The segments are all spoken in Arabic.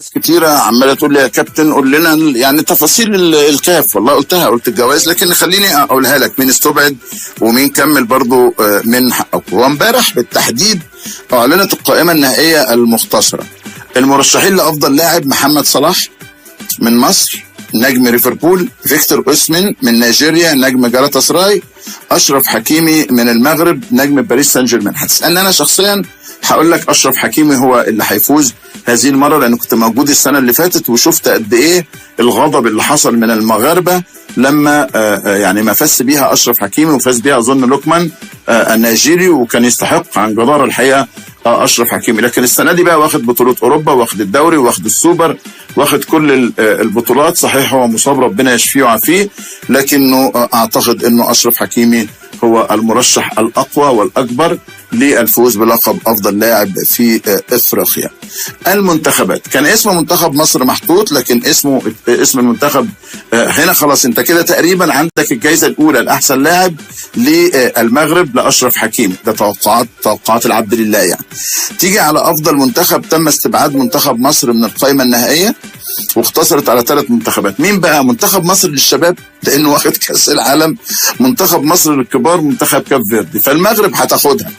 ناس كتيرة عمالة تقول لي يا كابتن قول لنا يعني تفاصيل الكاف. والله قلت الجواز، لكن خليني اقولها لك مين استبعد ومين كمل برضو من حقك. وامبارح بالتحديد اعلنت القائمة النهائية المختصرة. المرشحين لافضل لاعب: محمد صلاح من مصر نجم ليفربول، فيكتور اوسمين من نيجيريا نجم جالاتا سراي، اشرف حكيمي من المغرب نجم باريس سان جيرمان. هتسالني انا شخصيا هقول لك اشرف حكيمي هو اللي هيفوز هذه المره، لان كنت موجود السنه اللي فاتت وشفت قد ايه الغضب اللي حصل من المغاربه لما يعني ما فاز بيها اشرف حكيمي، وفاز بيها اظن لوكمان النيجيري، وكان يستحق عن جداره الحقيقه اشرف حكيمي. لكن السنه دي بقى واخد بطوله اوروبا، واخد الدوري، واخد السوبر، واخد كل البطولات. صحيح هو مصاب ربنا يشفيه ويعافيه، لكنه اعتقد انه اشرف حكيمي هو المرشح الاقوى والاكبر للفوز بلقب افضل لاعب في افريقيا. المنتخبات كان اسم منتخب مصر محطوط، لكن اسم المنتخب هنا خلاص انت كده تقريبا عندك الجائزه الاولى لاحسن لاعب للمغرب لاشرف حكيمي. ده توقعات العبد لله يعني. تيجي على افضل منتخب، تم استبعاد منتخب مصر من القائمه النهائيه واختصرت على 3 منتخبات. مين بقى؟ منتخب مصر للشباب لانه واخد كاس العالم، منتخب مصر للكبار، منتخب كاب فيردي. فالمغرب هتاخدها،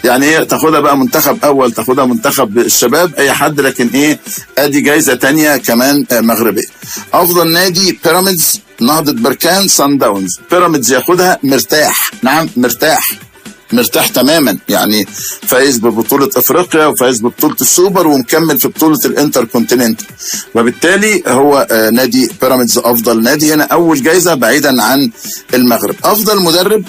يعني ايه تاخدها بقى؟ منتخب اول، تاخدها منتخب الشباب، اي حد، لكن ايه ادي جايزه تانية كمان مغربيه. افضل نادي: بيراميدز، نهضه بركان، سان داونز. بيراميدز ياخدها مرتاح، نعم مرتاح تماما، يعني فايز ببطولة افريقيا وفايز ببطولة السوبر ومكمل في بطولة الانتر كونتيننت، وبالتالي هو نادي بيراميدز افضل نادي هنا، اول جايزة بعيدا عن المغرب. افضل مدرب: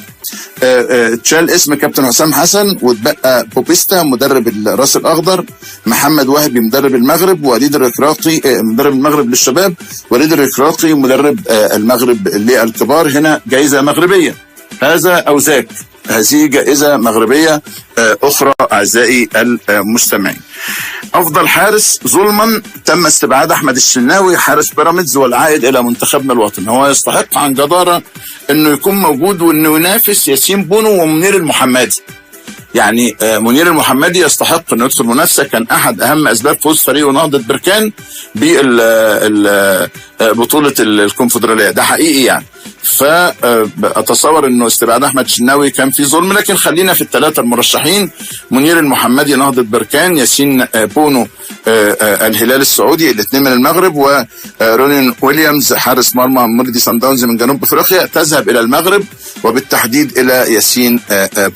اتشال اسم كابتن حسام حسن واتبقى بوبيستا مدرب الراس الاخضر، محمد وهبي مدرب المغرب، وليد الركراقي مدرب المغرب للشباب، وليد الركراقي مدرب المغرب للكبار. هنا جايزة مغربية، هذا او ذاك، هذه جائزة مغربية أخرى أعزائي المستمعين. أفضل حارس: ظلما تم استبعاد أحمد الشناوي حارس بيراميدز والعائد إلى منتخبنا الوطني. هو يستحق عن جدارة إنه يكون موجود وإنه ينافس ياسين بونو ومنير المحمدي. يعني منير المحمدي يستحق انه يدخل منافسه، كان احد اهم اسباب فوز فريقه نهضه بركان ببطوله الكونفدراليه، ده حقيقي يعني. فاتصور انه استبعاد احمد الشناوي كان في ظلم، لكن خلينا في ال3 المرشحين: منير المحمدي نهضه بركان، ياسين بونو الهلال السعودي، الاثنين من المغرب، ورونين ويليامز حارس مرمى مولودي سان داونز من جنوب افريقيا. تذهب الى المغرب وبالتحديد الى ياسين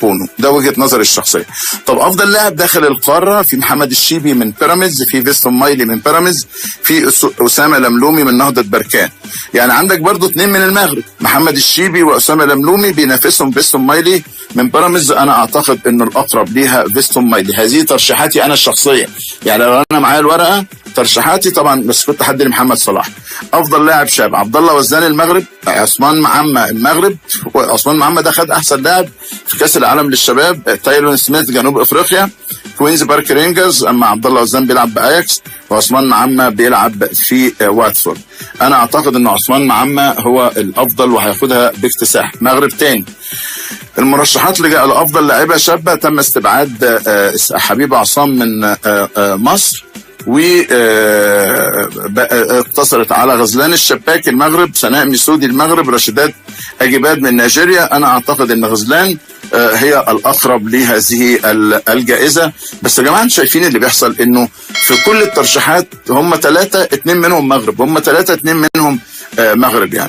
بونو، ده وجهه نظري الشخصيه. طب افضل لاعب داخل القاره: في محمد الشيبي من بيراميدز، في فيستون مايلي من بيراميدز، في اسامه لملومي من نهضه بركان. يعني عندك برضو 2 من المغرب، محمد الشيبي واسامه لملومي، بينافسهم فيستون مايلي من بيراميدز. انا اعتقد انه الاقرب ليها فيستون مايلي. هذه ترشيحاتي انا الشخصيه، يعني لو انا معايا الورقه ترشيحاتي طبعا، بس كنت حد لمحمد صلاح. افضل لاعب شاب: عبد الله وزان المغرب، عثمان معمة المغرب، وعثمان معمة ده خد احسن لاعب في كاس العالم للشباب، تايلون سميث جنوب افريقيا، كوينز بارك رينجرز، اما عبد الله وزان بيلعب باياكس وعثمان معمة بيلعب في واتفورد. انا اعتقد ان عثمان معمة هو الافضل وهياخدها باكتساح. مغرب تاني. المرشحات لافضل لاعبه شابه: تم استبعاد حبيبه عصام من مصر، واقتصرت على غزلان الشباك المغرب، سناء مسودي المغرب، رشيدات اجيباد من نيجيريا. انا اعتقد ان غزلان هي الاقرب لهذه الجائزه. بس يا جماعه شايفين اللي بيحصل، انه في كل الترشيحات هم 3 2 منهم مغرب، هم 3 2 منهم مغرب يعني.